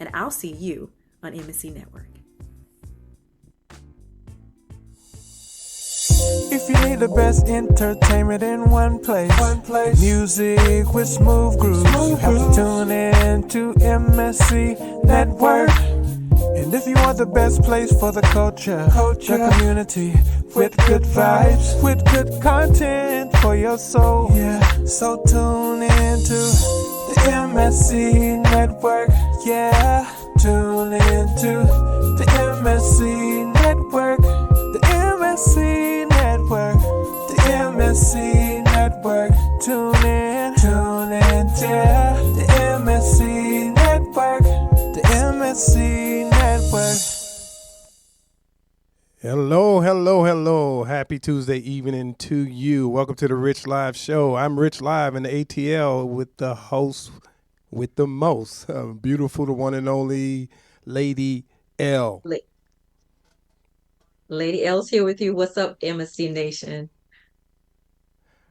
and I'll see you on MSC Network. If you need the best entertainment in one place, music with smooth grooves, you have to tune in to MSC Network. And if you want the best place for the culture, the community, with good vibes, with good content for your soul, so tune in to the MSC Network, tune in to the MSC Network, the MSC Network, the MSC Network, tune in to the MSC Network, the MSC Network. Hello. Happy Tuesday evening to you. Welcome to the Rich Live Show. I'm Rich Live in the ATL with the host with the most beautiful, the one and only Lady L. Lady L's here with you. What's up, MSC Nation?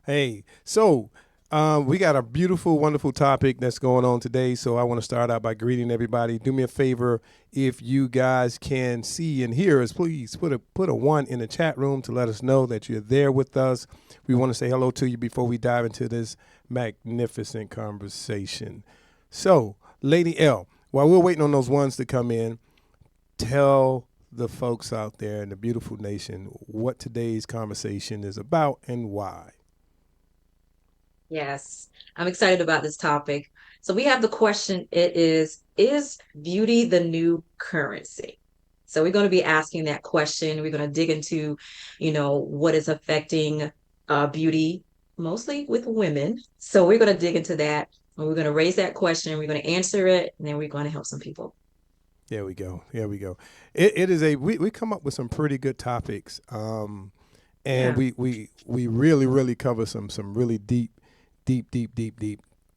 Hey, so we got a beautiful, wonderful topic that's going on today. So I want to start out by greeting everybody. Do me a favor, if you guys can see and hear us, please put a 1 in the chat room to let us know that you're there with us. We want to say hello to you before we dive into this magnificent conversation. So, Lady L, while we're waiting on those ones to come in, tell the folks out there in the beautiful nation what today's conversation is about and why. Yes, I'm excited about this topic. So we have the question, is beauty the new currency? So we're going to be asking that question. We're going to dig into, what is affecting beauty, mostly with women. So we're going to dig into that, and we're going to raise that question, we're going to answer it, and then we're going to help some people. There we go. It is we come up with some pretty good topics, and we really cover some really deep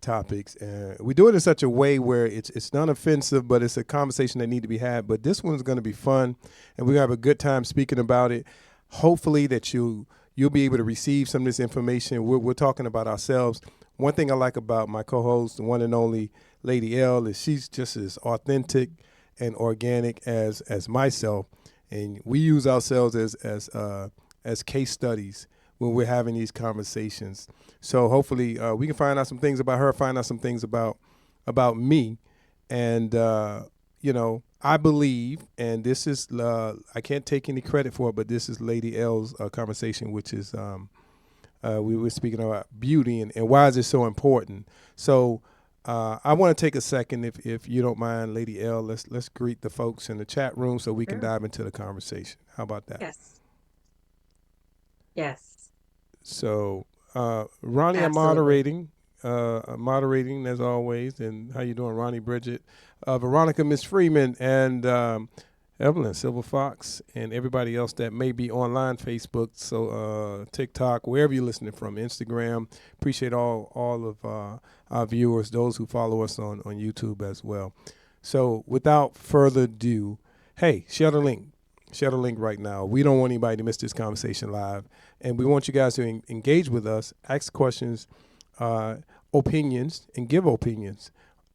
topics. We do it in such a way where it's not offensive, but it's a conversation that need to be had. But this one's going to be fun, and we're going to have a good time speaking about it. Hopefully that you'll be able to receive some of this information. We're talking about ourselves. One thing I like about my co-host, the one and only Lady L, is she's just as authentic and organic as myself, and we use ourselves as case studies when we're having these conversations. So hopefully we can find out some things about her, find out some things about me, and I believe, and this is I can't take any credit for it, but this is Lady L's conversation, which is we were speaking about beauty and why is it so important. So I want to take a second, if you don't mind, Lady L. Let's greet the folks in the chat room so we can dive into the conversation. How about that? Yes. So, Ronnie, Absolutely. I'm moderating as always. And how you doing, Ronnie, Bridget, Veronica, Miss Freeman, and Evelyn, Silver Fox, and everybody else that may be online, Facebook, so TikTok, wherever you're listening from, Instagram. Appreciate all of our viewers, those who follow us on YouTube as well. So without further ado, hey, share the link right now. We don't want anybody to miss this conversation live, and we want you guys to engage with us, ask questions, opinions, and give opinions,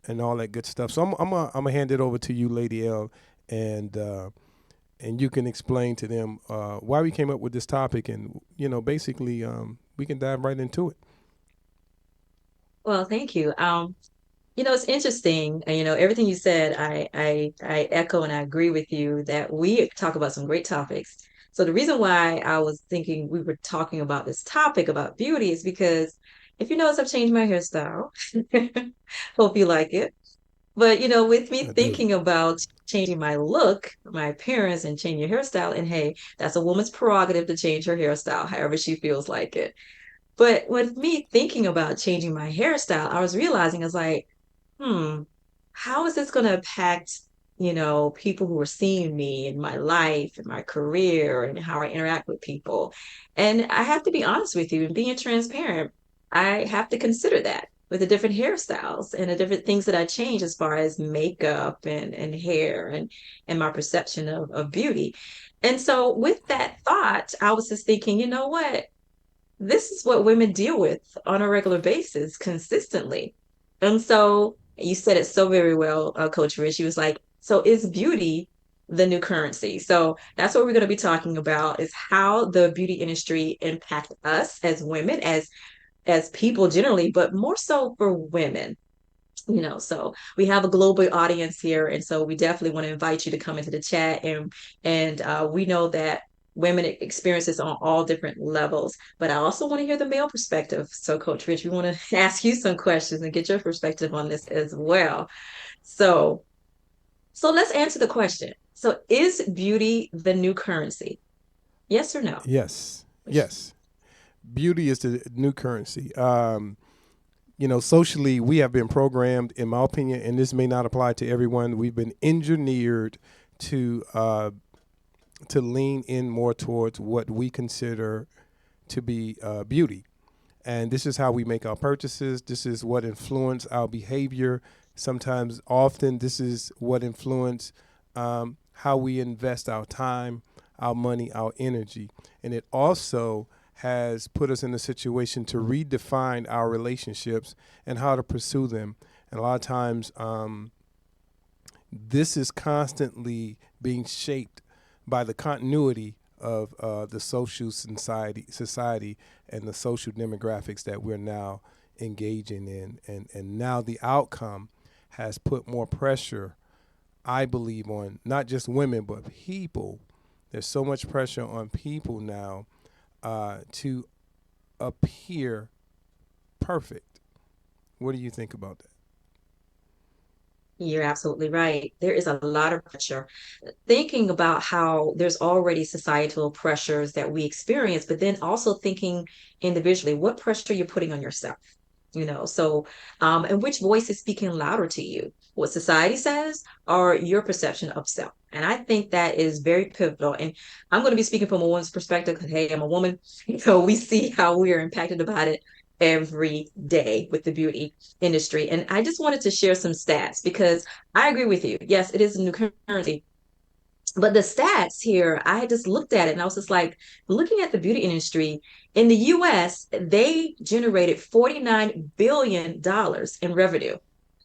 and all that good stuff. So I'm gonna hand it over to you, Lady L, and you can explain to them why we came up with this topic, and basically we can dive right into it. Well, thank you. It's interesting. Everything you said, I echo and I agree with you that we talk about some great topics. So the reason why I was thinking we were talking about this topic about beauty is because if you notice, I've changed my hairstyle. Hope you like it. But with me I do. thinking about changing my look, my appearance, and changing your hairstyle, and hey, that's a woman's prerogative to change her hairstyle however she feels like it. But with me thinking about changing my hairstyle, I was realizing I was like, how is this going to impact, people who are seeing me in my life and my career and how I interact with people? And I have to be honest with you and being transparent, I have to consider that with the different hairstyles and the different things that I change as far as makeup and hair and my perception of beauty. And so with that thought, I was just thinking, you know what? This is what women deal with on a regular basis consistently. And so You said it so very well, Coach Rich. She was like, so is beauty the new currency? So that's what we're going to be talking about is how the beauty industry impact us as women, as people generally, but more so for women. So we have a global audience here, and so we definitely want to invite you to come into the chat, and we know that women experience this on all different levels, but I also want to hear the male perspective. So Coach Rich, we want to ask you some questions and get your perspective on this as well. So so let's answer the question. So is beauty the new currency? Yes or no? Yes, yes. Beauty is the new currency. Socially, we have been programmed, in my opinion, and this may not apply to everyone. We've been engineered to lean in more towards what we consider to be beauty, and this is how we make our purchases. This is what influence our behavior. Sometimes, often, this is what influence how we invest our time, our money, our energy, and it also has put us in a situation to redefine our relationships and how to pursue them. And a lot of times, this is constantly being shaped by the continuity of the social society and the social demographics that we're now engaging in. And now the outcome has put more pressure, I believe, on not just women, but people. There's so much pressure on people now to appear perfect. What do you think about that? You're absolutely right. There is a lot of pressure. Thinking about how there's already societal pressures that we experience, but then also thinking individually, what pressure you're putting on yourself, and which voice is speaking louder to you, what society says or your perception of self. And I think that is very pivotal. And I'm going to be speaking from a woman's perspective because, hey, I'm a woman. So we see how we are impacted about it every day with the beauty industry. And I just wanted to share some stats because I agree with you. Yes, it is a new currency. But the stats here, I just looked at it and I was just like, looking at the beauty industry in the US, they generated $49 billion in revenue.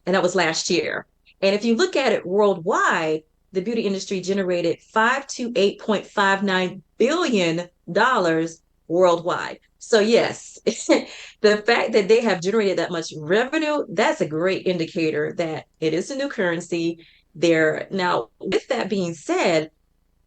And that was last year. And if you look at it worldwide, the beauty industry generated 5 to 8.59 billion dollars worldwide. So yes, the fact that they have generated that much revenue, that's a great indicator that it is a new currency there. Now, with that being said,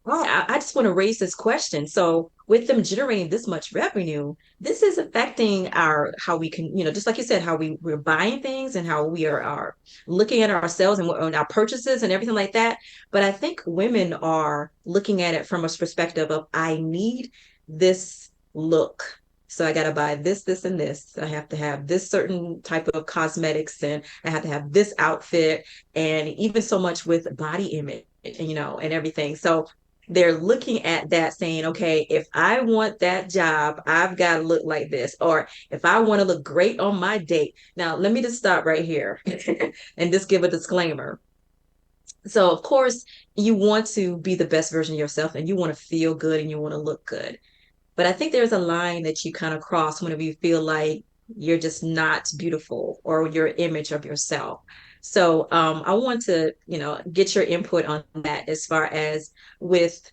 I just want to raise this question. So, with them generating this much revenue, this is affecting our how we can, just like you said, how we're buying things and how we are looking at ourselves and our purchases and everything like that. But I think women are looking at it from a perspective of I need this look. So I got to buy this, this, and this. I have to have this certain type of cosmetics and I have to have this outfit and even so much with body image, and everything. So they're looking at that saying, okay, if I want that job, I've got to look like this. Or if I want to look great on my date. Now, let me just stop right here and just give a disclaimer. So, of course, you want to be the best version of yourself and you want to feel good and you want to look good. But I think there's a line that you kind of cross whenever you feel like you're just not beautiful or your image of yourself. So I want to, get your input on that as far as with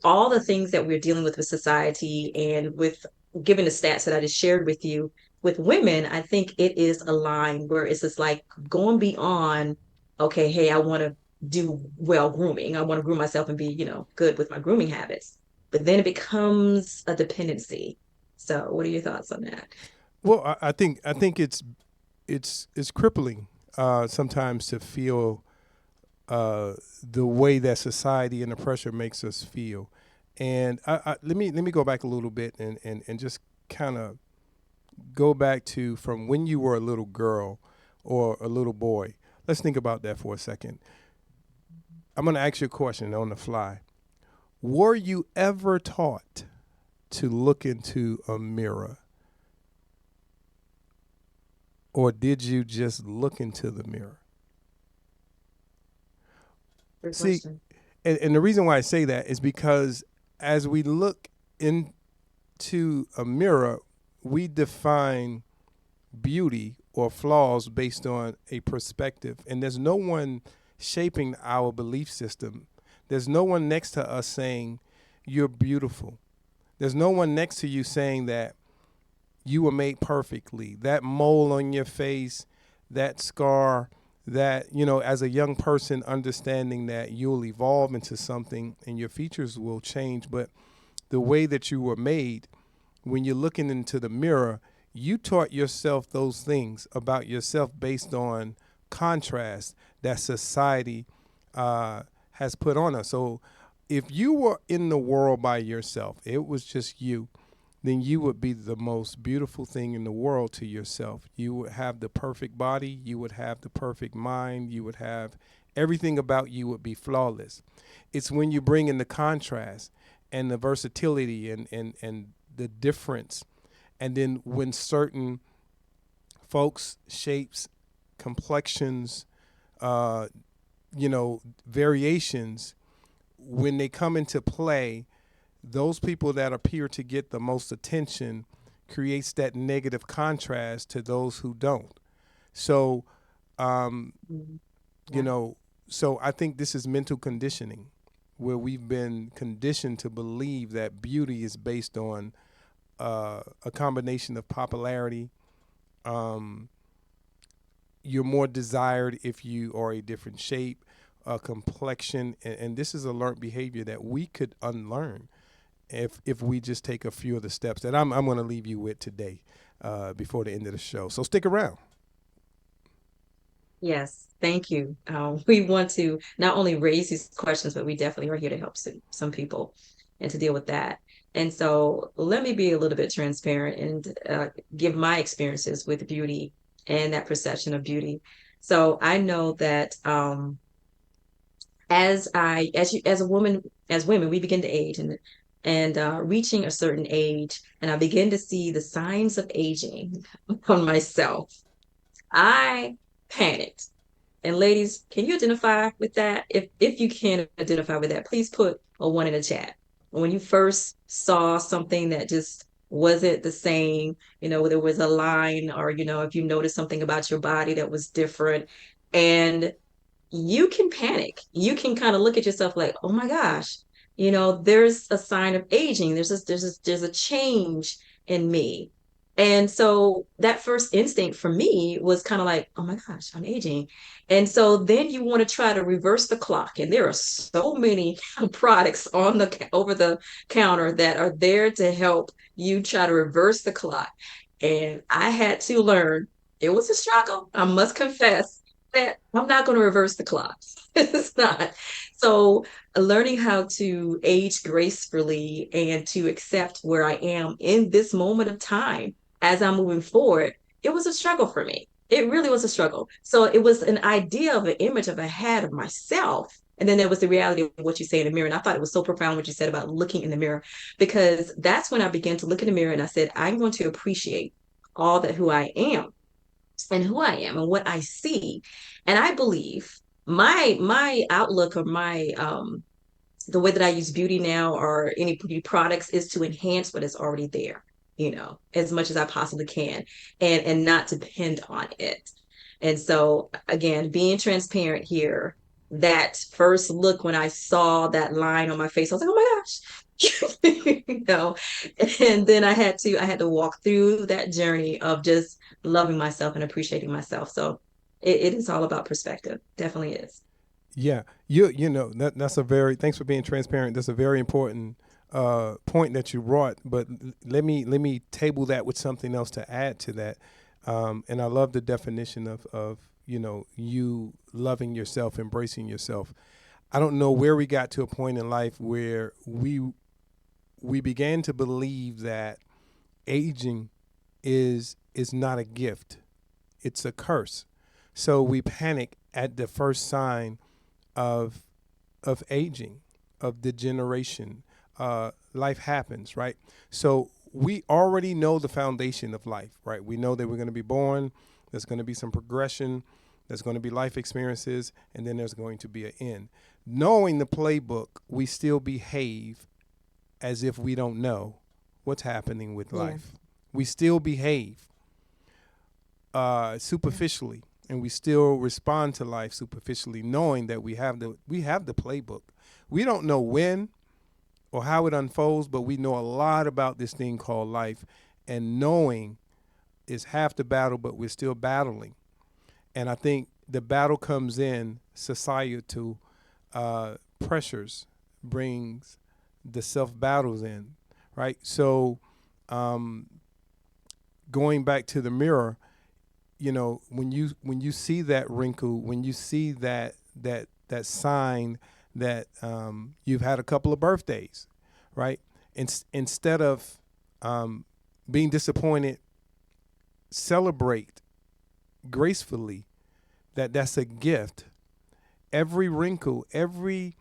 all the things that we're dealing with society and with given the stats that I just shared with you with women, I think it is a line where it's just like going beyond, okay, hey, I want to do well grooming. I want to groom myself and be, good with my grooming habits. But then it becomes a dependency. So what are your thoughts on that? Well, I think it's crippling sometimes to feel the way that society and the pressure makes us feel. And let me go back a little bit and just kind of go back to from when you were a little girl or a little boy. Let's think about that for a second. I'm going to ask you a question on the fly. Were you ever taught to look into a mirror? Or did you just look into the mirror? Good See, question. and the reason why I say that is because as we look into a mirror, we define beauty or flaws based on a perspective. And there's no one shaping our belief system. There's no one next to us saying, you're beautiful. There's no one next to you saying that you were made perfectly. That mole on your face, that scar, that, as a young person, understanding that you'll evolve into something and your features will change. But the way that you were made, when you're looking into the mirror, you taught yourself those things about yourself based on contrast that society has put on us. So if you were in the world by yourself, it was just you, then you would be the most beautiful thing in the world to yourself. You would have the perfect body. You would have the perfect mind. You would have everything about you would be flawless. It's when you bring in the contrast and the versatility and the difference. And then when certain folks, shapes, complexions, variations, when they come into play, those people that appear to get the most attention creates that negative contrast to those who don't. So, so I think this is mental conditioning, where we've been conditioned to believe that beauty is based on a combination of popularity. You're more desired if you are a different shape, complexion, and this is a learned behavior that we could unlearn if we just take a few of the steps that I'm going to leave you with today before the end of the show. So stick around. Yes, thank you. We want to not only raise these questions, but we definitely are here to help some people and to deal with that. And so let me be a little bit transparent and give my experiences with beauty and that perception of beauty. So I know that as a woman, as women, we begin to age and reaching a certain age, and I begin to see the signs of aging on myself. I panicked. And ladies, can you identify with that? If you can identify with that, please put a one in the chat. When you first saw something that just wasn't the same, there was a line, or if you noticed something about your body that was different, and you can panic. You can kind of look at yourself like, oh my gosh, there's a sign of aging. There's a change in me. And so that first instinct for me was kind of like, oh my gosh, I'm aging. And so then you want to try to reverse the clock. And there are so many products on the over the counter that are there to help you try to reverse the clock. And I had to learn, it was a struggle, I must confess, that I'm not going to reverse the clock. It's not. So learning how to age gracefully and to accept where I am in this moment of time as I'm moving forward, it was a struggle for me. It really was a struggle. So it was an idea of an image of I had of myself. And then there was the reality of what you say in the mirror. And I thought it was so profound what you said about looking in the mirror, because that's when I began to look in the mirror and I said, I'm going to appreciate all that who I am and who I am and what I see. And I believe my outlook, or my the way that I use beauty now or any beauty products, is to enhance what is already there, as much as I possibly can, and not depend on it. And so again, being transparent here, that first look when I saw that line on my face, I was like, oh my gosh. And then I had to walk through that journey of just loving myself and appreciating myself. So it is all about perspective. Definitely is. Yeah, that's a very, thanks for being transparent. That's a very important point that you brought. But let me table that with something else to add to that. And I love the definition of you loving yourself, embracing yourself. I don't know where we got to a point in life where we began to believe that aging is not a gift, it's a curse. So we panic at the first sign of aging, of degeneration. Life happens, right? So we already know the foundation of life, right? We know that we're going to be born, there's going to be some progression, there's going to be life experiences, and then there's going to be an end. Knowing the playbook, we still behave as if we don't know what's happening with life. We still behave. superficially, and we still respond to life superficially, knowing that we have the playbook. We don't know when or how it unfolds, but we know a lot about this thing called life, and knowing is half the battle, but we're still battling. And I think the battle comes in societal pressures, brings the self battles in, right? So going back to the mirror, when you see that wrinkle, when you see that sign that you've had a couple of birthdays, right? Instead of being disappointed, celebrate gracefully that's a gift. Every wrinkle, every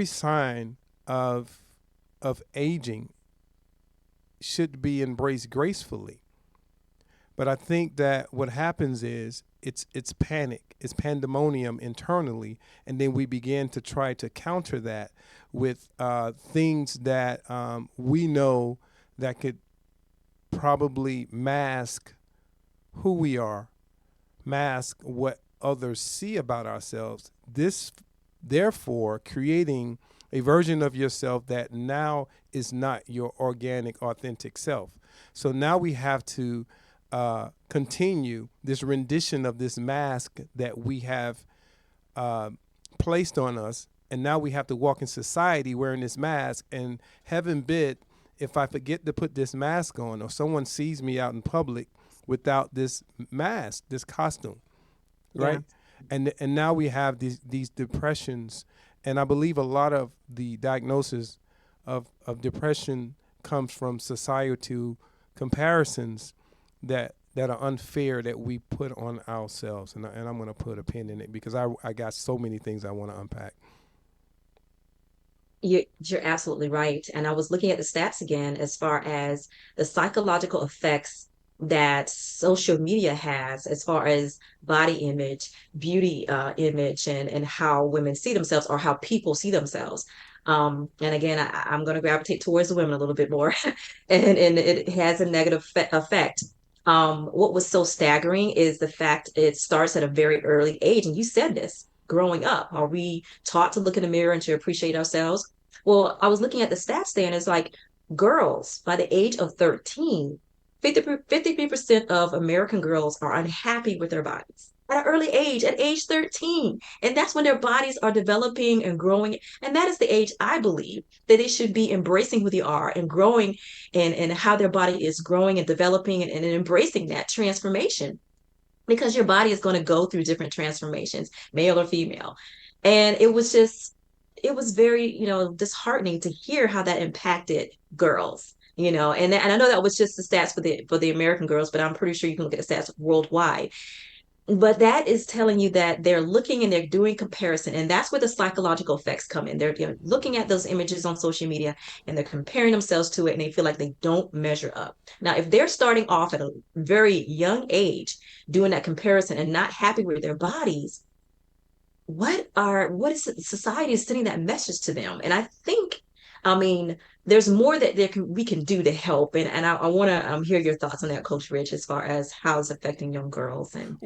sign of aging should be embraced gracefully. But I think that what happens is it's panic, it's pandemonium internally, and then we begin to try to counter that with things that we know that could probably mask who we are, mask what others see about ourselves. This, therefore, creating a version of yourself that now is not your organic, authentic self. So now we have to continue this rendition of this mask that we have placed on us, and now we have to walk in society wearing this mask. And heaven bid, if I forget to put this mask on, or someone sees me out in public without this mask, this costume, right? Yeah. And now we have these depressions, and I believe a lot of the diagnosis of depression comes from societal comparisons that are unfair that we put on ourselves. And I'm going to put a pin in it because I got so many things I want to unpack. You're absolutely right. And I was looking at the stats again as far as the psychological effects that social media has as far as body image, beauty image, and how women see themselves or how people see themselves. And again, I'm going to gravitate towards the women a little bit more, and it has a negative effect. What was so staggering is the fact it starts at a very early age. And you said this, growing up, are we taught to look in the mirror and to appreciate ourselves? Well, I was looking at the stats there, and it's like girls by the age of 13, 53% of American girls are unhappy with their bodies at an early age, at age 13. And that's when their bodies are developing and growing. And that is the age I believe that they should be embracing who they are and growing, and how their body is growing and developing, and embracing that transformation, because your body is going to go through different transformations, male or female. And it was very, disheartening to hear how that impacted girls. And I know that was just the stats for the American girls, but I'm pretty sure you can look at the stats worldwide. But that is telling you that they're looking and they're doing comparison, and that's where the psychological effects come in. They're looking at those images on social media, and they're comparing themselves to it, and they feel like they don't measure up. Now, if they're starting off at a very young age doing that comparison and not happy with their bodies, what is society is sending that message to them? And I think, there's more that we can do to help, and I want to hear your thoughts on that, Coach Rich, as far as how it's affecting young girls. And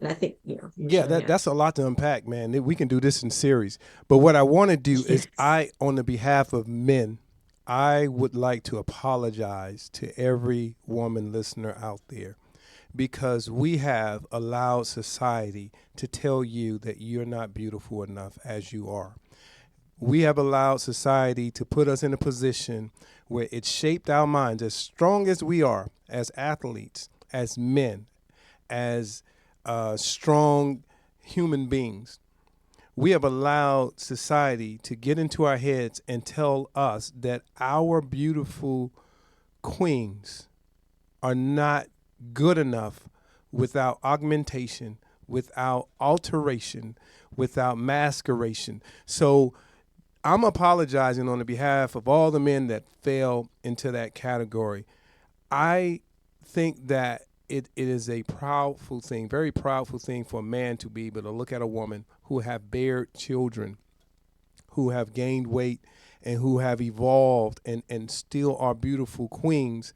I think that's a lot to unpack, man. We can do this in series, but what I want to do is, on the behalf of men, I would like to apologize to every woman listener out there, because we have allowed society to tell you that you're not beautiful enough as you are. We have allowed society to put us in a position where it shaped our minds, as strong as we are, as athletes, as men, as strong human beings. We have allowed society to get into our heads and tell us that our beautiful queens are not good enough without augmentation, without alteration, without masqueration. So I'm apologizing on the behalf of all the men that fell into that category. I think that it is a proudful thing, very proudful thing for a man to be able to look at a woman who have bared children, who have gained weight, and who have evolved and still are beautiful queens.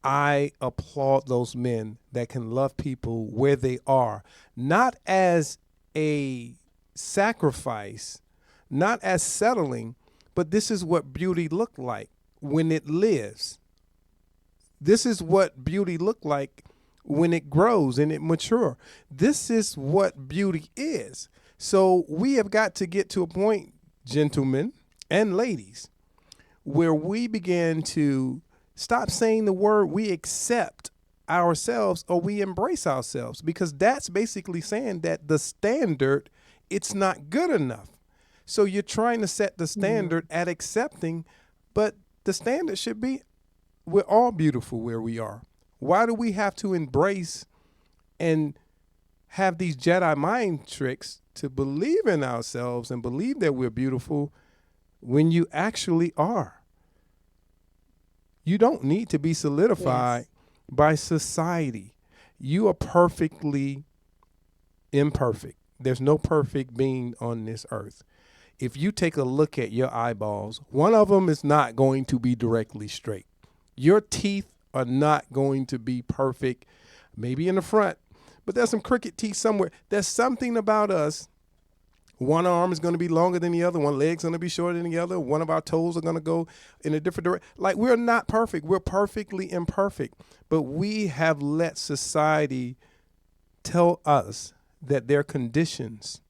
I applaud those men that can love people where they are, not as a sacrifice, not as settling, but this is what beauty looked like when it lives. This is what beauty looked like when it grows and it mature. This is what beauty is. So we have got to get to a point, gentlemen and ladies, where we begin to stop saying the word we accept ourselves or we embrace ourselves, because that's basically saying that the standard, it's not good enough. So you're trying to set the standard at accepting, but the standard should be we're all beautiful where we are. Why do we have to embrace and have these Jedi mind tricks to believe in ourselves and believe that we're beautiful when you actually are? You don't need to be solidified by society. You are perfectly imperfect. There's no perfect being on this earth. If you take a look at your eyeballs, one of them is not going to be directly straight. Your teeth are not going to be perfect, maybe in the front, but there's some crooked teeth somewhere. There's something about us. One arm is going to be longer than the other. One leg's going to be shorter than the other. One of our toes are going to go in a different direction. Like, we're not perfect. We're perfectly imperfect. But we have let society tell us that there are conditions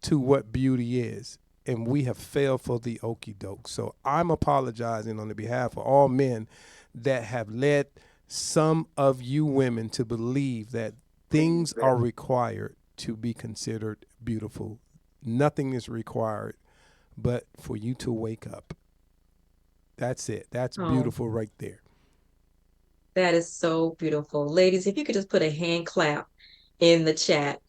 to what beauty is. And we have failed for the okie doke. So I'm apologizing on the behalf of all men that have led some of you women to believe that things are required to be considered beautiful. Nothing is required but for you to wake up. That's it. That's beautiful right there. That is so beautiful. Ladies, if you could just put a hand clap in the chat.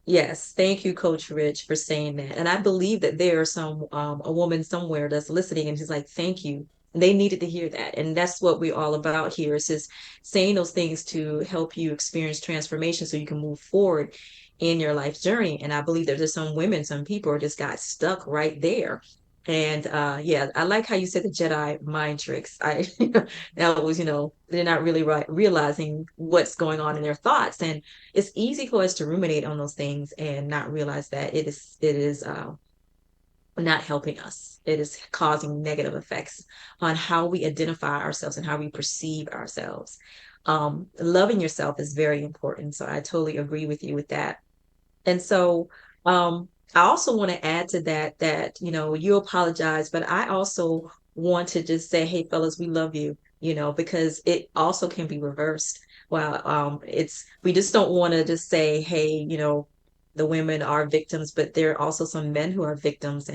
Yes, thank you, Coach Rich, for saying that. And I believe that there are some a woman somewhere that's listening and she's like, thank you. They needed to hear that. And that's what we're all about here, is just saying those things to help you experience transformation so you can move forward in your life journey. And I believe that there's some women, some people are just got stuck right there. And yeah, I like how you said the Jedi mind tricks. I that was, they're not really realizing what's going on in their thoughts. And it's easy for us to ruminate on those things and not realize that it is not helping us. It is causing negative effects on how we identify ourselves and how we perceive ourselves. Loving yourself is very important. So I totally agree with you with that. And so I also want to add to that, you apologize, but I also want to just say, hey, fellas, we love you, because it also can be reversed. Well, we just don't want to just say, hey, the women are victims, but there are also some men who are victims,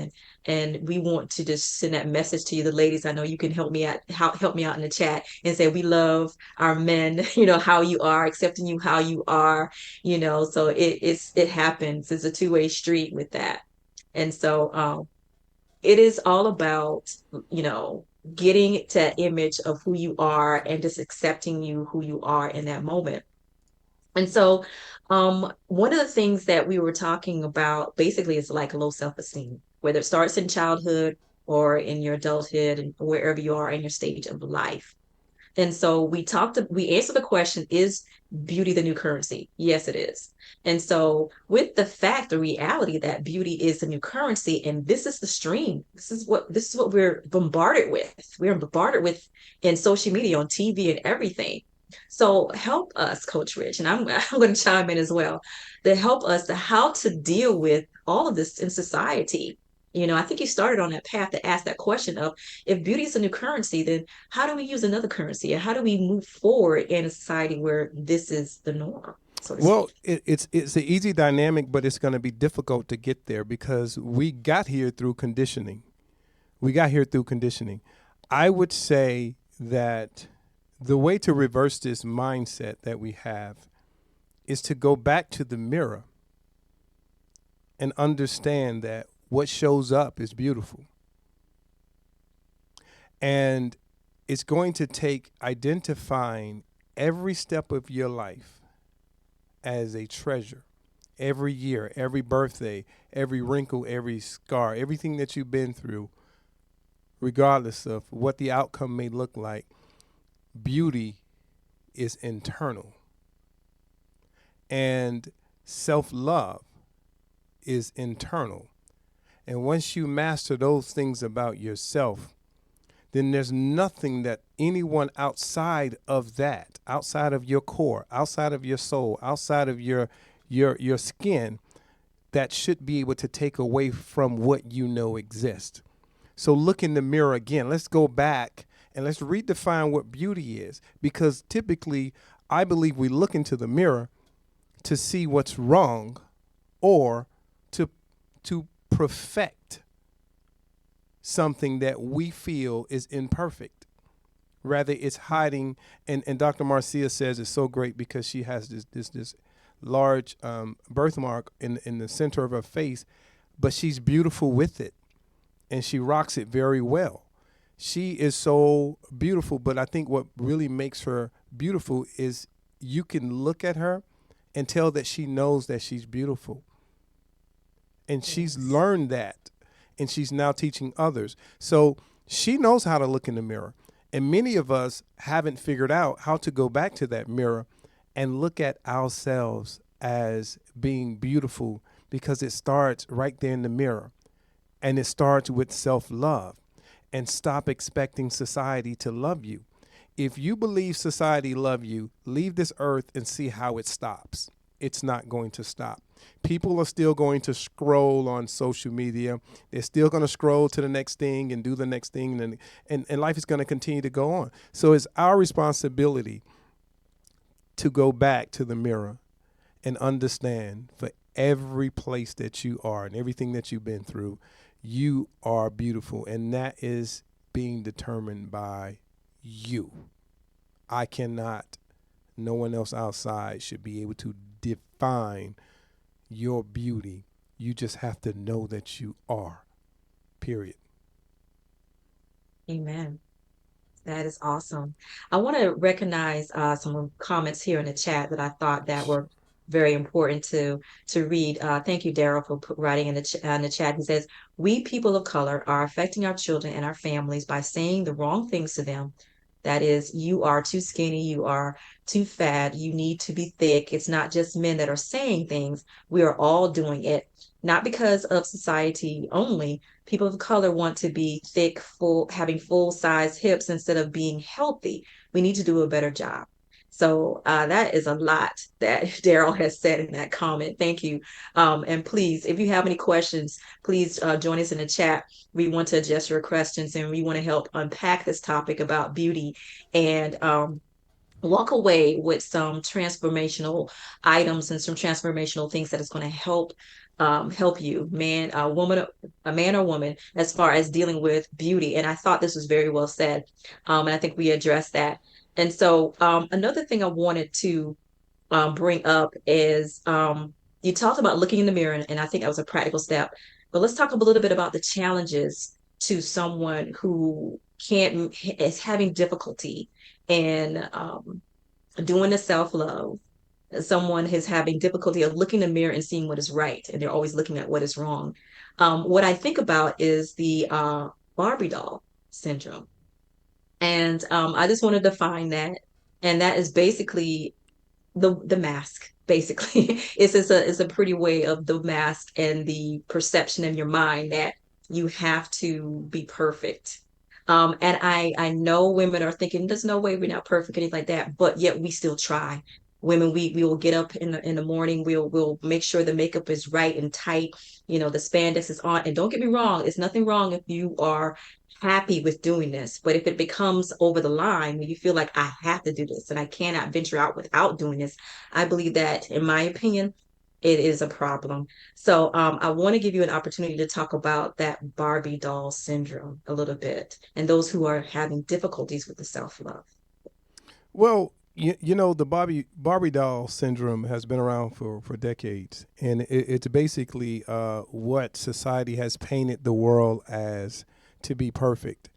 and we want to just send that message to you, the ladies. I know you can help me out in the chat and say we love our men, how you are, accepting you how you are, so it happens. It's a two-way street with that. And so it is all about, getting to that image of who you are and just accepting you who you are in that moment. And so, one of the things that we were talking about basically is like low self-esteem, whether it starts in childhood or in your adulthood and wherever you are in your stage of life. And so we answered the question, is beauty the new currency? Yes, it is. And so with the reality that beauty is the new currency, and this is the stream, this is what we're bombarded with. We're bombarded with in social media, on TV and everything. So help us, Coach Rich, and I'm going to chime in as well, to help us to how to deal with all of this in society. I think you started on that path to ask that question of, if beauty is a new currency, then how do we use another currency, and how do we move forward in a society where this is the norm? So to Well, speak. it's an easy dynamic, but it's going to be difficult to get there because we got here through conditioning. I would say that the way to reverse this mindset that we have is to go back to the mirror and understand that what shows up is beautiful. And it's going to take identifying every step of your life as a treasure. Every year, every birthday, every wrinkle, every scar, everything that you've been through, regardless of what the outcome may look like, beauty is internal, and self-love is internal. And once you master those things about yourself, then there's nothing that anyone outside of that, outside of your core, outside of your soul, outside of your skin, that should be able to take away from what you know exists. So look in the mirror again. Let's go back and let's redefine what beauty is, because typically I believe we look into the mirror to see what's wrong or to perfect something that we feel is imperfect. Rather, it's hiding. And Dr. Marcia says it's so great because she has this large birthmark in the center of her face, but she's beautiful with it, and she rocks it very well. She is so beautiful, but I think what really makes her beautiful is you can look at her and tell that she knows that she's beautiful. And she's learned that, and she's now teaching others. So she knows how to look in the mirror. And many of us haven't figured out how to go back to that mirror and look at ourselves as being beautiful, because it starts right there in the mirror. And it starts with self-love. And stop expecting society to love you. If you believe society love you, leave this earth and see how it stops. It's not going to stop. People are still going to scroll on social media. They're still going to scroll to the next thing and do the next thing, and life is going to continue to go on. So it's our responsibility to go back to the mirror and understand, for every place that you are and everything that you've been through, you are beautiful, and that is being determined by you. I cannot, no one else outside should be able to define your beauty. You just have to know that you are, period. Amen. That is awesome. I want to recognize some comments here in the chat that I thought that were very important to read. Thank you, Daryl, for writing in the chat. He says, "We people of color are affecting our children and our families by saying the wrong things to them. That is, you are too skinny, you are too fat, you need to be thick. It's not just men that are saying things. We are all doing it, not because of society only. People of color want to be thick, full, having full size hips instead of being healthy. We need to do a better job." So that is a lot that Daryl has said in that comment. Thank you. And please, if you have any questions, please join us in the chat. We want to address your questions, and we want to help unpack this topic about beauty and walk away with some transformational items and some transformational things that is going to help you, man, a man or woman, as far as dealing with beauty. And I thought this was very well said. And I think we addressed that. And so another thing I wanted to bring up is you talked about looking in the mirror, and I think that was a practical step. But let's talk a little bit about the challenges to someone who is having difficulty in doing the self-love. Someone is having difficulty of looking in the mirror and seeing what is right, and they're always looking at what is wrong. What I think about is the Barbie doll syndrome. And I just want to define that. And that is basically the mask. Basically, it's a pretty way of the mask and the perception in your mind that you have to be perfect. And I know women are thinking, there's no way we're not perfect, anything like that, but yet we still try. Women, we will get up in the morning, we'll make sure the makeup is right and tight, the spandex is on. And don't get me wrong, it's nothing wrong if you are happy with doing this. But if it becomes over the line, when you feel like I have to do this and I cannot venture out without doing this, I believe that, in my opinion, it is a problem. So I want to give you an opportunity to talk about that Barbie doll syndrome a little bit, and those who are having difficulties with the self-love. Well, the Barbie doll syndrome has been around for decades, and it's basically what society has painted the world as to be perfect.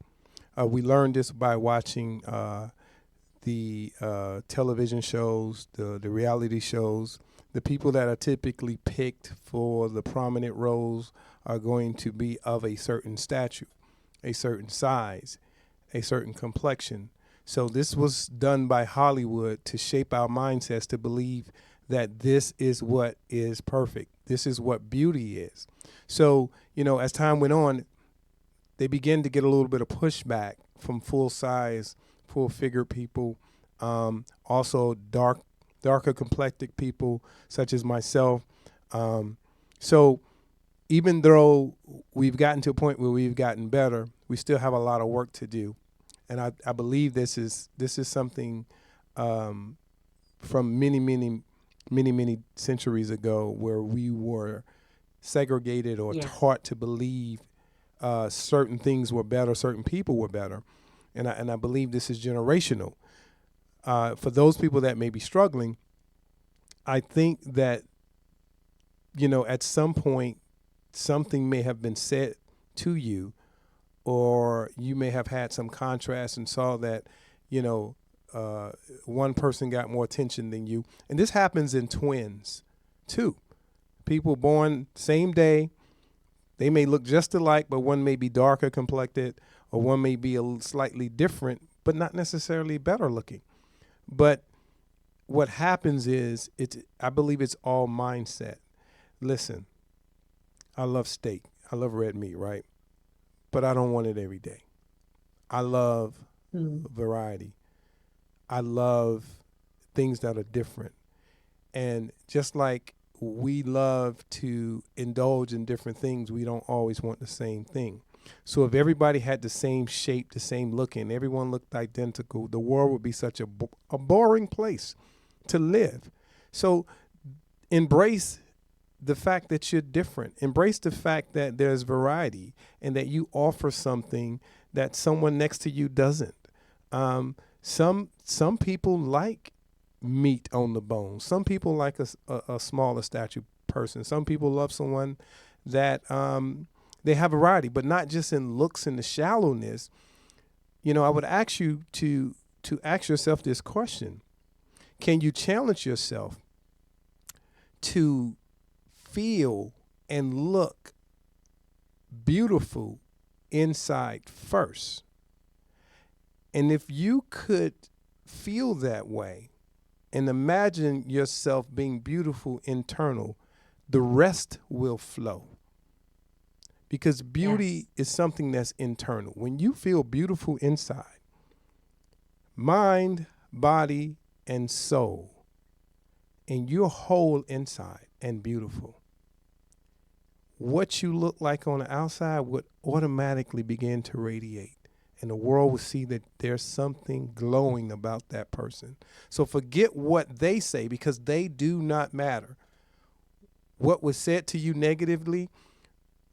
We learned this by watching the television shows, the reality shows. The people that are typically picked for the prominent roles are going to be of a certain stature, a certain size, a certain complexion. So this was done by Hollywood to shape our mindsets to believe that this is what is perfect. This is what beauty is. So, as time went on, they began to get a little bit of pushback from full size, full figure people, also darker complected people such as myself. So even though we've gotten to a point where we've gotten better, we still have a lot of work to do. And I believe this is something from many centuries ago, where we were segregated or Yes. taught to believe certain things were better, certain people were better, and I believe this is generational. For those people that may be struggling, I think that at some point something may have been said to you, or you may have had some contrast and saw that one person got more attention than you, and this happens in twins too. People born same day, they may look just alike, but one may be darker complected, or one may be slightly different, but not necessarily better looking. But what happens is, I believe it's all mindset. Listen, I love steak. I love red meat, right? But I don't want it every day. I love Mm. variety. I love things that are different. And just like we love to indulge in different things, we don't always want the same thing. So if everybody had the same shape, the same looking, everyone looked identical, the world would be such a boring place to live. So embrace the fact that you're different. Embrace the fact that there's variety and that you offer something that someone next to you doesn't. Some people like meat on the bone. Some people like a smaller stature person. Some people love someone that they have variety, but not just in looks and the shallowness. I would ask you to ask yourself this question: can you challenge yourself to feel and look beautiful inside first? And if you could feel that way and imagine yourself being beautiful internal, the rest will flow. Because beauty Yes. is something that's internal. When you feel beautiful inside, mind, body, and soul, and you're whole inside and beautiful, what you look like on the outside would automatically begin to radiate. And the world will see that there's something glowing about that person. So forget what they say, because they do not matter. What was said to you negatively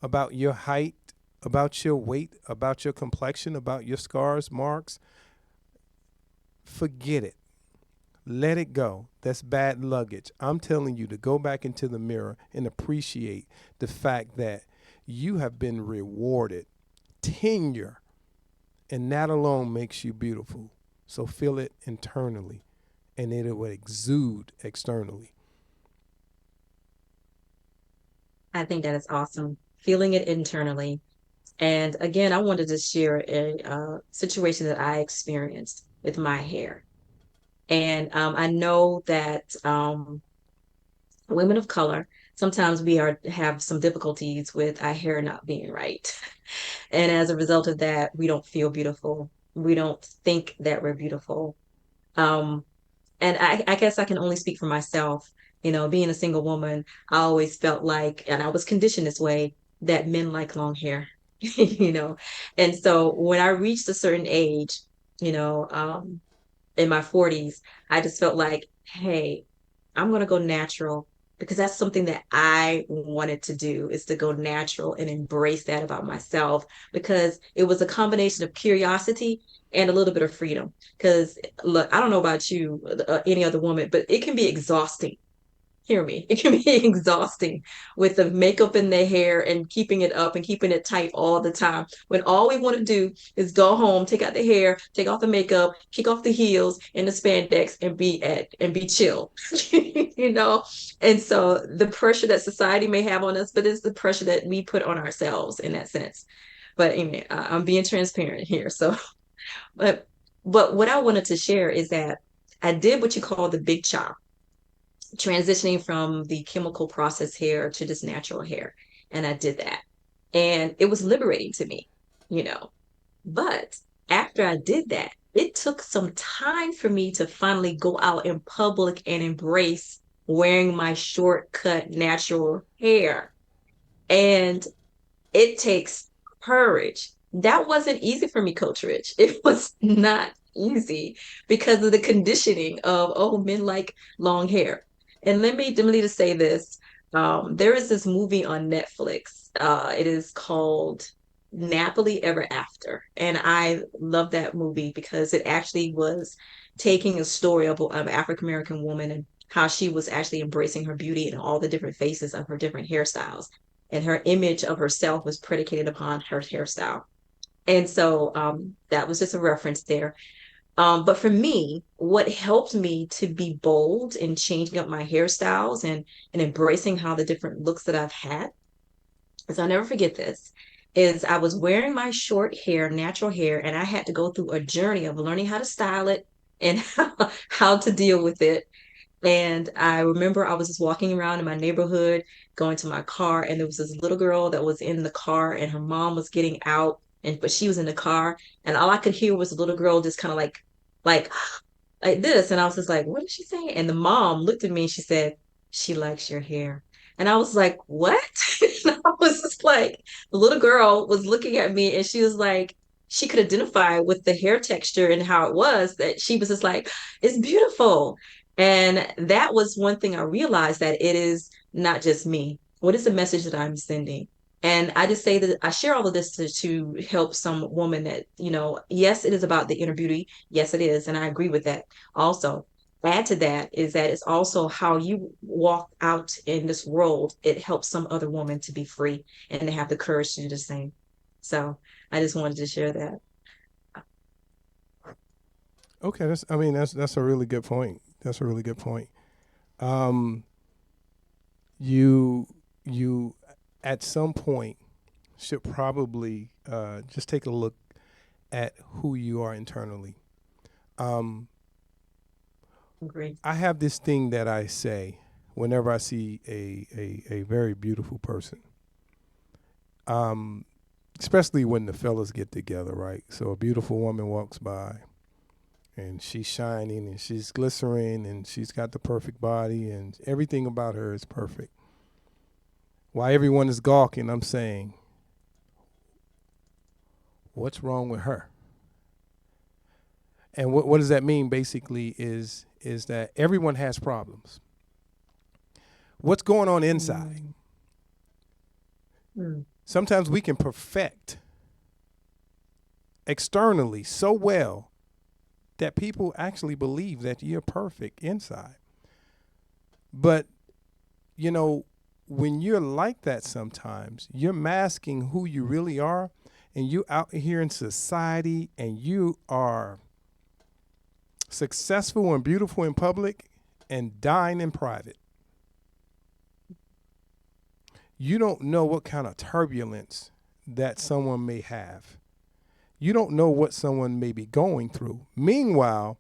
about your height, about your weight, about your complexion, about your scars, marks, forget it. Let it go. That's bad luggage. I'm telling you to go back into the mirror and appreciate the fact that you have been rewarded tenure, and that alone makes you beautiful. So feel it internally, and it will exude externally. I think that is awesome. Feeling it internally. And again, I wanted to share a situation that I experienced with my hair. And I know that women of color, sometimes we are have some difficulties with our hair not being right. And as a result of that, we don't feel beautiful. We don't think that we're beautiful. Um, and I guess I can only speak for myself. Being a single woman, I always felt like, and I was conditioned this way, that men like long hair, you know. And so when I reached a certain age, you know, um, in my 40s, I just felt like, hey, I'm going to go natural, because that's something that I wanted to do, is to go natural and embrace that about myself, because it was a combination of curiosity and a little bit of freedom. Because look, I don't know about you, any other woman, but it can be exhausting. Hear me. It can be exhausting with the makeup in their hair and keeping it up and keeping it tight all the time. When all we want to do is go home, take out the hair, take off the makeup, kick off the heels and the spandex, and be chill. you know? And so the pressure that society may have on us, but it's the pressure that we put on ourselves in that sense. But anyway, I'm being transparent here. So, but But what I wanted to share is that I did what you call the big chop, transitioning from the chemical process hair to this natural hair. And I did that. And it was liberating to me, you know. But after I did that, it took some time for me to finally go out in public and embrace wearing my shortcut natural hair. And it takes courage. That wasn't easy for me, Coach Rich. It was not easy because of the conditioning of, oh, men like long hair. And let me just say this. There is this movie on Netflix. It is called Napoli Ever After. And I love that movie because it actually was taking a story of an African American woman and how she was actually embracing her beauty and all the different faces of her different hairstyles, and her image of herself was predicated upon her hairstyle. And so that was just a reference there. But for me, what helped me to be bold in changing up my hairstyles and embracing how the different looks that I've had is, I'll never forget this, is I was wearing my short hair, natural hair, and I had to go through a journey of learning how to style it and how to deal with it. And I remember I was just walking around in my neighborhood, going to my car, and there was this little girl that was in the car, and her mom was getting out, and but she was in the car, and all I could hear was the little girl just kind of like, like this, and I was just like, "What is she saying?" And the mom looked at me and she said, "She likes your hair," and I was like, "What?" And I was just like, the little girl was looking at me, and she was like, she could identify with the hair texture and how it was, that she was just like, "It's beautiful." And that was one thing I realized, that it is not just me. What is the message that I'm sending? And I just say that I share all of this to help some woman that, yes, it is about the inner beauty. Yes, it is. And I agree with that. Also, add to that is that it's also how you walk out in this world. It helps some other woman to be free and to have the courage to do the same. So I just wanted to share that. Okay, that's a really good point. That's a really good point. Um, you you at some point should probably just take a look at who you are internally. Um, Agree. I have this thing that I say whenever I see a very beautiful person, um, especially when the fellas get together, right? So a beautiful woman walks by and she's shining and she's glycerin and she's got the perfect body and everything about her is perfect. While everyone is gawking, I'm saying, what's wrong with her? And what does that mean? Basically, is that everyone has problems. What's going on inside? Mm. Sometimes we can perfect externally so well that people actually believe that you're perfect inside. But, when you're like that, sometimes you're masking who you really are, and you out here in society and you are successful and beautiful in public and dying in private. You don't know what kind of turbulence that someone may have. You don't know what someone may be going through. Meanwhile,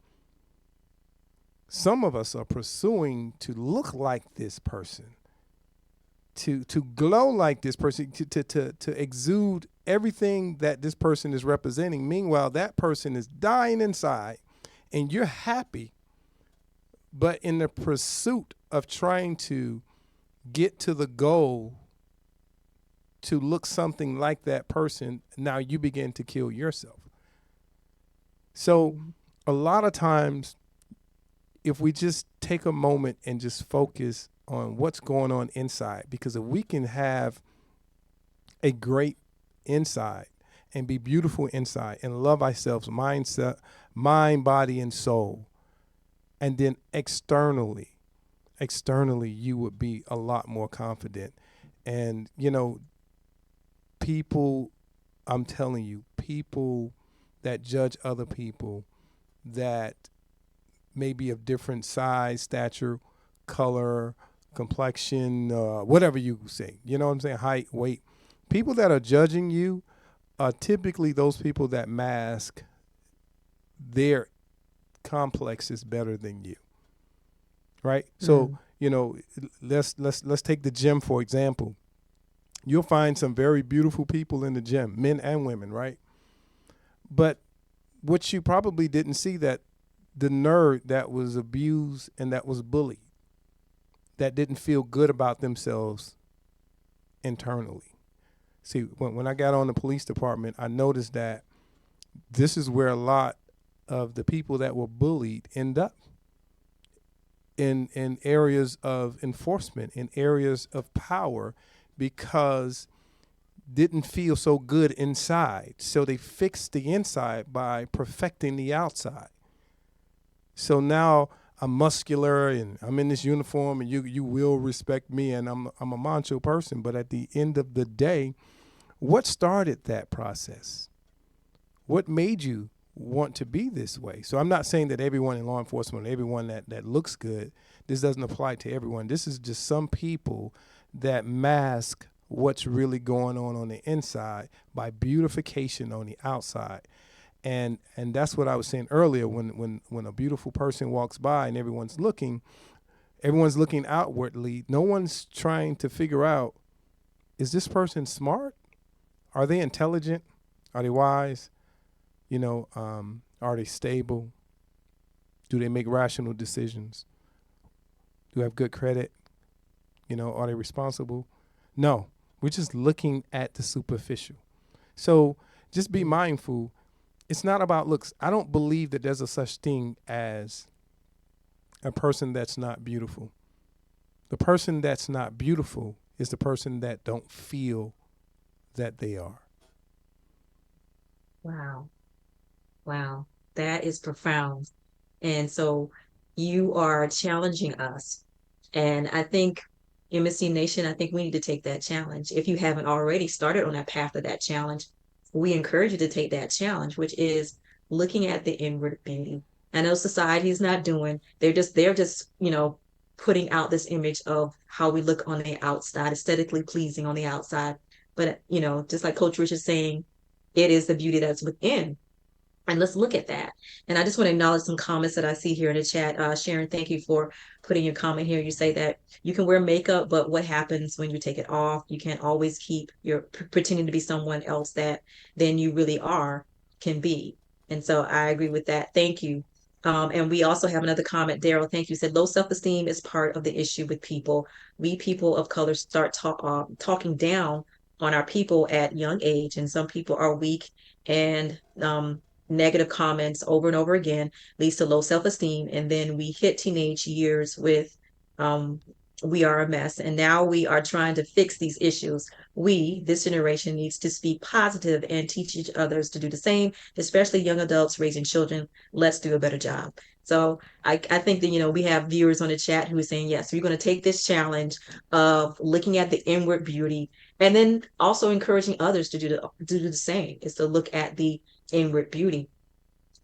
some of us are pursuing to look like this person, to glow like this person, to exude everything that this person is representing. Meanwhile, that person is dying inside and you're happy, but in the pursuit of trying to get to the goal to look something like that person, now you begin to kill yourself. So a lot of times, if we just take a moment and just focus on what's going on inside, because if we can have a great inside and be beautiful inside and love ourselves, mindset, mind, body, and soul, and then externally, you would be a lot more confident. And, people, I'm telling you, people that judge other people that may be of different size, stature, color, complexion, whatever you say, you know what I'm saying, height, weight. People that are judging you are typically those people that mask their complex is better than you, right? So let's take the gym for example. You'll find some very beautiful people in the gym, men and women, right? But what you probably didn't see, that the nerd that was abused and that was bullied, that didn't feel good about themselves internally. See, when I got on the police department, I noticed that this is where a lot of the people that were bullied end up, in areas of enforcement, in areas of power, because didn't feel so good inside. So they fixed the inside by perfecting the outside. So now I'm muscular and I'm in this uniform and you will respect me and I'm a macho person. But at the end of the day, what started that process? What made you want to be this way? So I'm not saying that everyone in law enforcement, everyone that looks good, this doesn't apply to everyone. This is just some people that mask what's really going on the inside by beautification on the outside. And that's what I was saying earlier, when a beautiful person walks by and everyone's looking outwardly. No one's trying to figure out, is this person smart? Are they intelligent? Are they wise? Are they stable? Do they make rational decisions? Do they have good credit? Are they responsible? No, we're just looking at the superficial. So just be mindful. It's not about looks. I don't believe that there's a such thing as a person that's not beautiful. The person that's not beautiful is the person that don't feel that they are. Wow. Wow. That is profound. And so you are challenging us. And I think MSC Nation, I think we need to take that challenge. If you haven't already started on that path of that challenge, we encourage you to take that challenge, which is looking at the inward beauty. I know society is not doing, they're just, putting out this image of how we look on the outside, aesthetically pleasing on the outside. But, just like Coach Rich is saying, it is the beauty that's within. And let's look at that. And I just want to acknowledge some comments that I see here in the chat. Sharon, thank you for putting your comment here. You say that you can wear makeup, but what happens when you take it off? You can't always keep your pretending to be someone else that then you really can be. And so I agree with that. Thank you. And we also have another comment. Daryl, thank you. Said low self-esteem is part of the issue with people. We people of color start talking down on our people at young age, and some people are weak and negative comments over and over again leads to low self-esteem. And then we hit teenage years with we are a mess. And now we are trying to fix these issues. This generation, needs to speak positive and teach each others to do the same, especially young adults raising children. Let's do a better job. So I think that, we have viewers on the chat who are saying, yes, we're going to take this challenge of looking at the inward beauty and then also encouraging others to do the same, is to look at the inward beauty.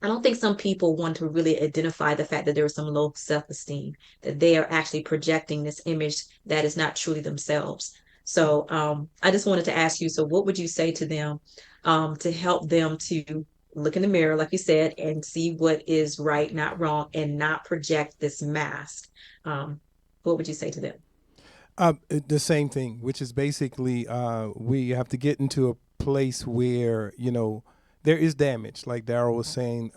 I don't think some people want to really identify the fact that there is some low self-esteem, that they are actually projecting this image that is not truly themselves. So I just wanted to ask you, so what would you say to them to help them to look in the mirror, like you said, and see what is right, not wrong, and not project this mask? What would you say to them? The same thing, which is basically we have to get into a place where, there is damage, like Daryl was saying.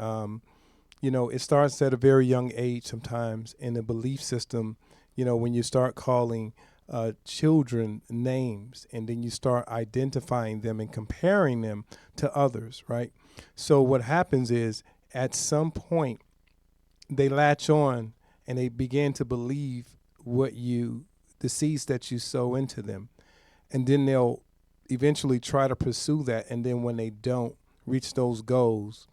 It starts at a very young age sometimes in the belief system, when you start calling children names and then you start identifying them and comparing them to others, right? So what happens is at some point they latch on and they begin to believe the seeds that you sow into them. And then they'll eventually try to pursue that. And then when they don't reach those goals,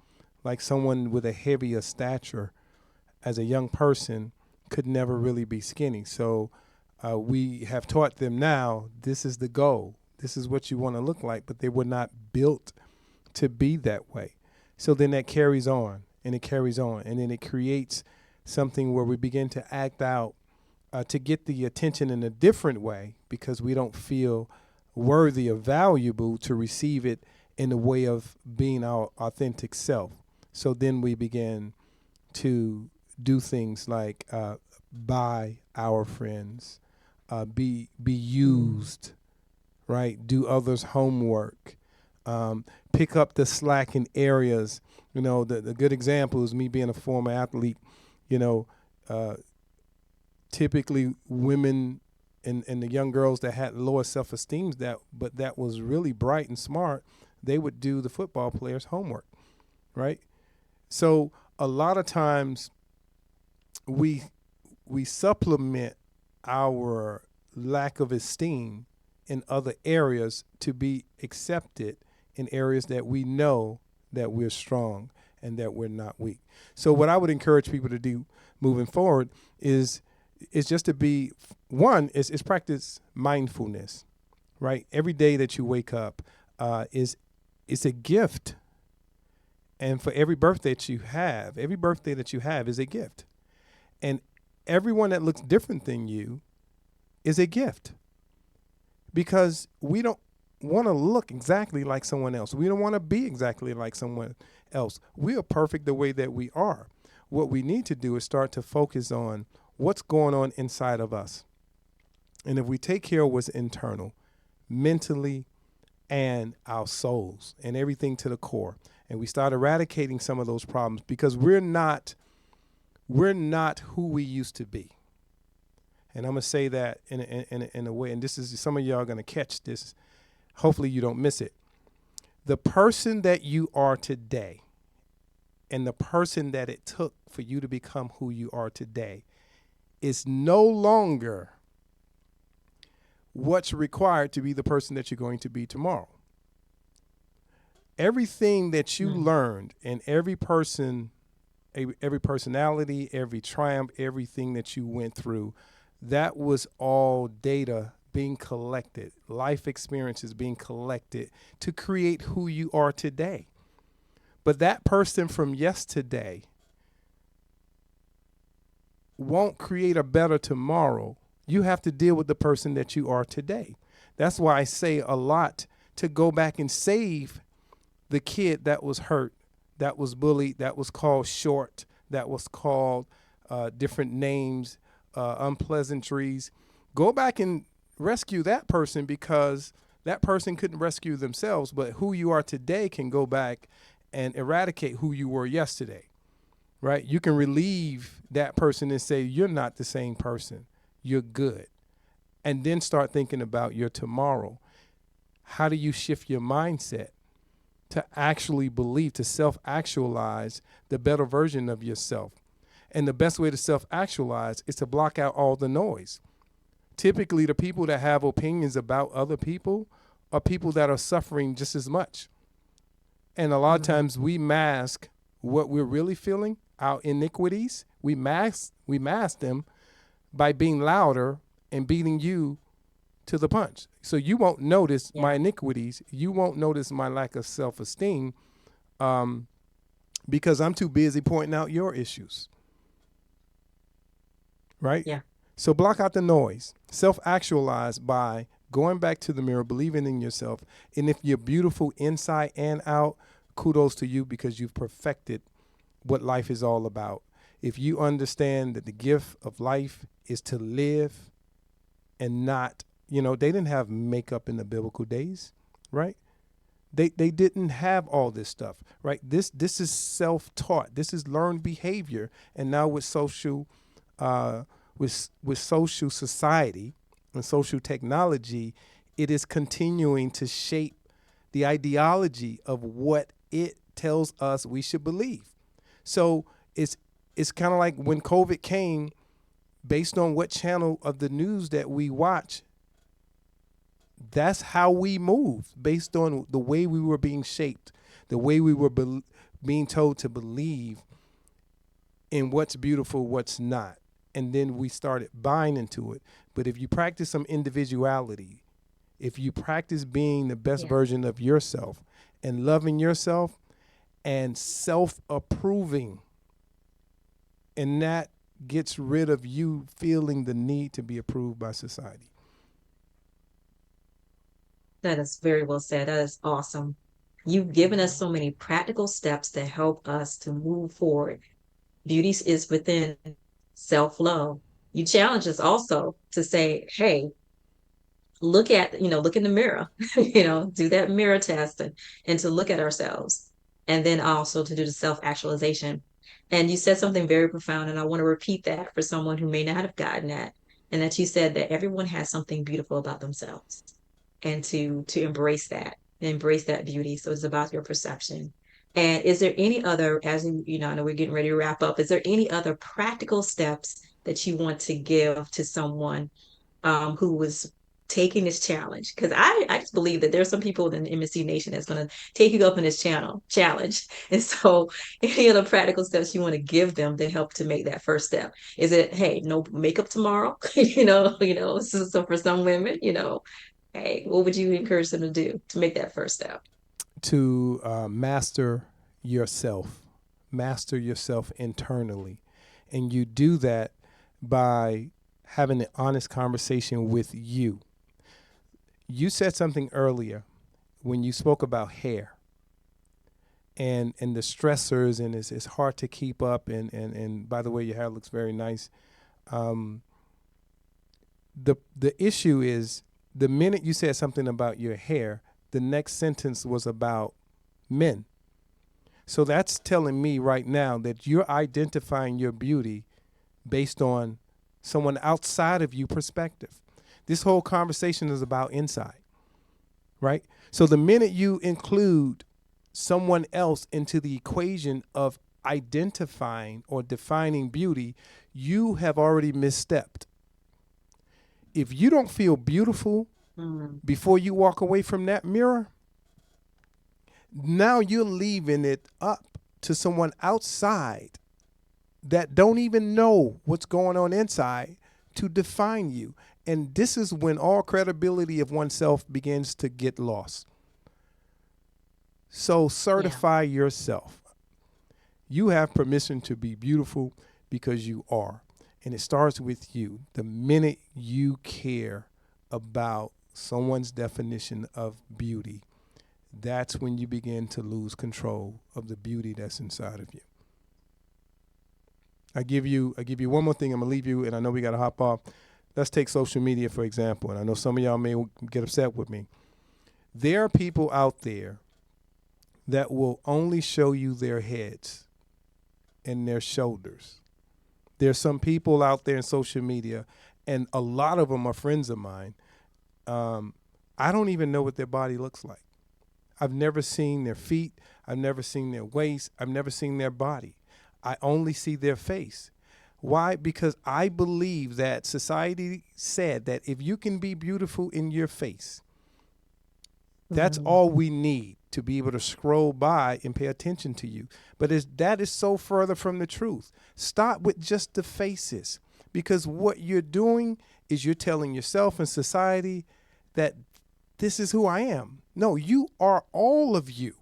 like someone with a heavier stature as a young person could never really be skinny. So we have taught them now, this is the goal. This is what you want to look like, but they were not built to be that way. So then that carries on and it carries on. And then it creates something where we begin to act out to get the attention in a different way because we don't feel worthy or valuable to receive it in the way of being our authentic self. So then we began to do things like buy our friends, be used, right? Do others' homework, pick up the slack in areas. You know, the good example is me being a former athlete. You know, typically women and the young girls that had lower self-esteem but that was really bright and smart, they would do the football players' homework, right? So a lot of times we supplement our lack of esteem in other areas to be accepted in areas that we know that we're strong and that we're not weak. So what I would encourage people to do moving forward is just to be one is practice mindfulness, right? Every day that you wake up is a gift. And for every birthday that you have is a gift. And everyone that looks different than you is a gift. Because we don't want to look exactly like someone else. We don't want to be exactly like someone else. We are perfect the way that we are. What we need to do is start to focus on what's going on inside of us. And if we take care of what's internal, mentally, and our souls, and everything to the core, and we start eradicating some of those problems, because we're not who we used to be. And I'm gonna say that in a way, and this is, some of y'all are gonna catch this. Hopefully you don't miss it. The person that you are today, and the person that it took for you to become who you are today, is no longer what's required to be the person that you're going to be tomorrow. Everything that you learned, and every person, every personality, every triumph, everything that you went through, that was all data being collected, life experiences being collected to create who you are today. But that person from yesterday won't create a better tomorrow. You have to deal with the person that you are today. That's why I say a lot to go back and save the kid that was hurt, that was bullied, that was called short, that was called different names, unpleasantries. Go back and rescue that person, because that person couldn't rescue themselves, but who you are today can go back and eradicate who you were yesterday, right? You can relieve that person and say, you're not the same person. You're good. And then start thinking about your tomorrow. How do you shift your mindset to actually believe, to self-actualize the better version of yourself? And the best way to self-actualize is to block out all the noise. Typically, the people that have opinions about other people are people that are suffering just as much. And a lot of times we mask what we're really feeling, our iniquities. We mask them by being louder and beating you to the punch. So you won't notice my iniquities. You won't notice my lack of self-esteem because I'm too busy pointing out your issues. Right? Yeah. So block out the noise. Self-actualize by going back to the mirror, believing in yourself. And if you're beautiful inside and out, kudos to you, because you've perfected what life is all about. If you understand that the gift of life is to live and not, they didn't have makeup in the biblical days, right? They didn't have all this stuff, right? This is self-taught. This is learned behavior. And now with social with social society and social technology, it is continuing to shape the ideology of what it tells us we should believe. So it's kind of like when COVID came, based on what channel of the news that we watch, that's how we move, based on the way we were being shaped, the way we were being told to believe in what's beautiful, what's not. And then we started buying into it. But if you practice some individuality, if you practice being the best version of yourself and loving yourself and self-approving, and that gets rid of you feeling the need to be approved by society. That is very well said. That is awesome. You've given us so many practical steps to help us to move forward. Beauty is within self-love. You challenge us also to say, hey, look in the mirror, do that mirror test and to look at ourselves. And then also to do the self-actualization. And you said something very profound, and I want to repeat that for someone who may not have gotten that. And that you said that everyone has something beautiful about themselves and to embrace that beauty. So it's about your perception. And is there any other, I know we're getting ready to wrap up, is there any other practical steps that you want to give to someone who was taking this challenge? Because I just believe that there's some people in the MSC Nation that's going to take you up in this challenge. And so, any other practical steps you want to give them to help to make that first step? Is it, hey, no makeup tomorrow? So for some women, hey, what would you encourage them to do to make that first step? To yourself, master yourself internally. And you do that by having an honest conversation with you. You said something earlier when you spoke about hair and the stressors, and it's hard to keep up. And by the way, your hair looks very nice. The issue is the minute you said something about your hair, the next sentence was about men. So that's telling me right now that you're identifying your beauty based on someone outside of you perspective. This whole conversation is about inside, right? So the minute you include someone else into the equation of identifying or defining beauty, you have already misstepped. If you don't feel beautiful before you walk away from that mirror, now you're leaving it up to someone outside that don't even know what's going on inside to define you. And this is when all credibility of oneself begins to get lost. So certify yourself. You have permission to be beautiful because you are. And it starts with you. The minute you care about someone's definition of beauty, that's when you begin to lose control of the beauty that's inside of you. I give you one more thing. I'm gonna leave you, and I know we gotta hop off. Let's take social media, for example, and I know some of y'all may get upset with me. There are people out there that will only show you their heads and their shoulders. There's some people out there in social media, and a lot of them are friends of mine. I don't even know what their body looks like. I've never seen their feet. I've never seen their waist. I've never seen their body. I only see their face. Why? Because I believe that society said that if you can be beautiful in your face, that's all we need to be able to scroll by and pay attention to you. But that is so further from the truth. Stop with just the faces, because what you're doing is you're telling yourself and society that this is who I am. No, you are all of you.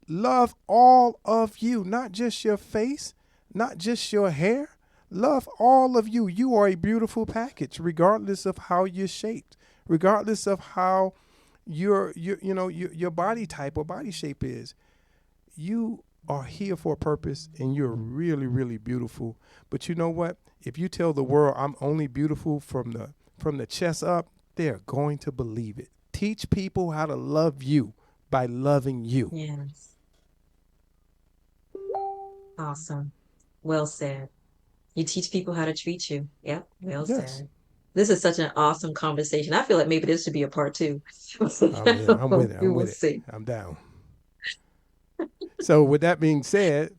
Love all of you, not just your face, not just your hair. Love all of you. You are a beautiful package, regardless of how you're shaped, regardless of how your body type or body shape is. You are here for a purpose, and you're really, really beautiful. But you know what? If you tell the world I'm only beautiful from the chest up, they're going to believe it. Teach people how to love you by loving you. Yes. Awesome. Well said. You teach people how to treat you. Yep. Well Yes. said. This is such an awesome conversation. I feel like maybe this should be a part two. I'm with it. We I'm will with it. see. I'm down. So with that being said,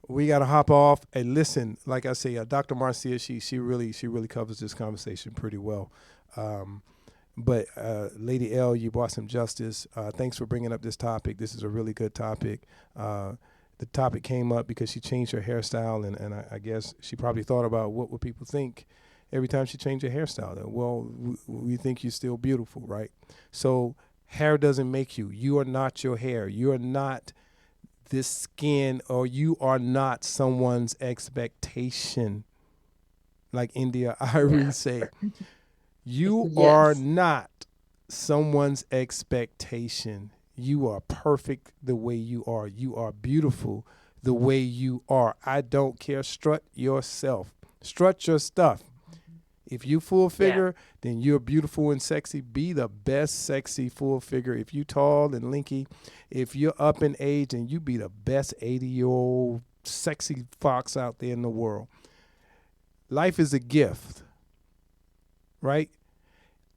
we got to hop off and listen. Like I say, Dr. Marcia, she really covers this conversation pretty well. But Lady L, you brought some justice. Thanks for bringing up this topic. This is a really good topic. The topic came up because she changed her hairstyle, and I guess she probably thought about what would people think every time she changed her hairstyle. Well, we think you're still beautiful, right? So hair doesn't make you. You are not your hair. You are not this skin, or you are not someone's expectation. Like India Irie say, you Yes. are not someone's expectation. You are perfect the way you are. You are beautiful the way you are. I don't care. Strut yourself. Strut your stuff. If you full figure, then you're beautiful and sexy. Be the best sexy full figure. If you tall and linky, if you're up in age, and you be the best 80-year-old sexy fox out there in the world. Life is a gift, right?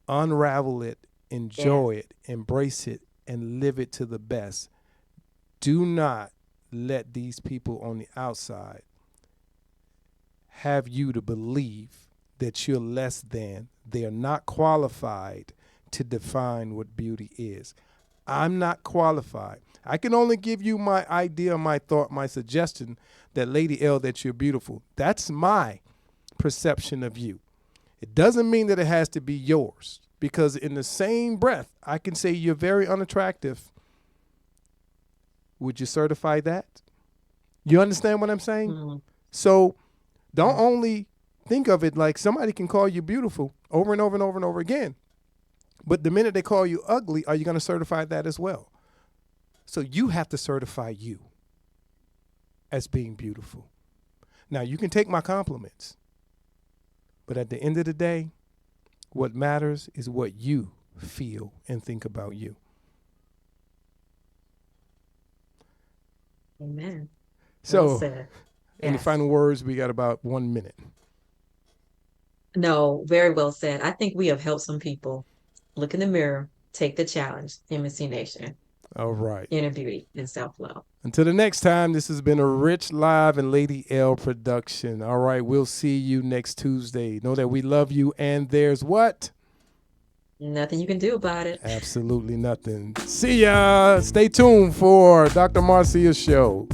Unravel it, enjoy it, embrace it, and live it to the best. Do not let these people on the outside have you to believe that you're less than. They are not qualified to define what beauty is. I'm not qualified. I can only give you my idea, my thought, my suggestion that Lady L, that you're beautiful. That's my perception of you. It doesn't mean that it has to be yours, because in the same breath, I can say you're very unattractive. Would you certify that? You understand what I'm saying? Mm-hmm. So don't only think of it like somebody can call you beautiful over and over and over and over again. But the minute they call you ugly, are you going to certify that as well? So you have to certify you as being beautiful. Now, you can take my compliments, but at the end of the day, what matters is what you feel and think about you. Amen. So, Well said. in the Yes. final words, we got about 1 minute. No, very well said. I think we have helped some people look in the mirror, take the challenge, MSC Nation, All right. inner beauty and self-love. Until the next time, this has been a Rich Live and Lady L production. All right, we'll see you next Tuesday. Know that we love you, and there's what? Nothing you can do about it. Absolutely nothing. See ya. Stay tuned for Dr. Marcia's show.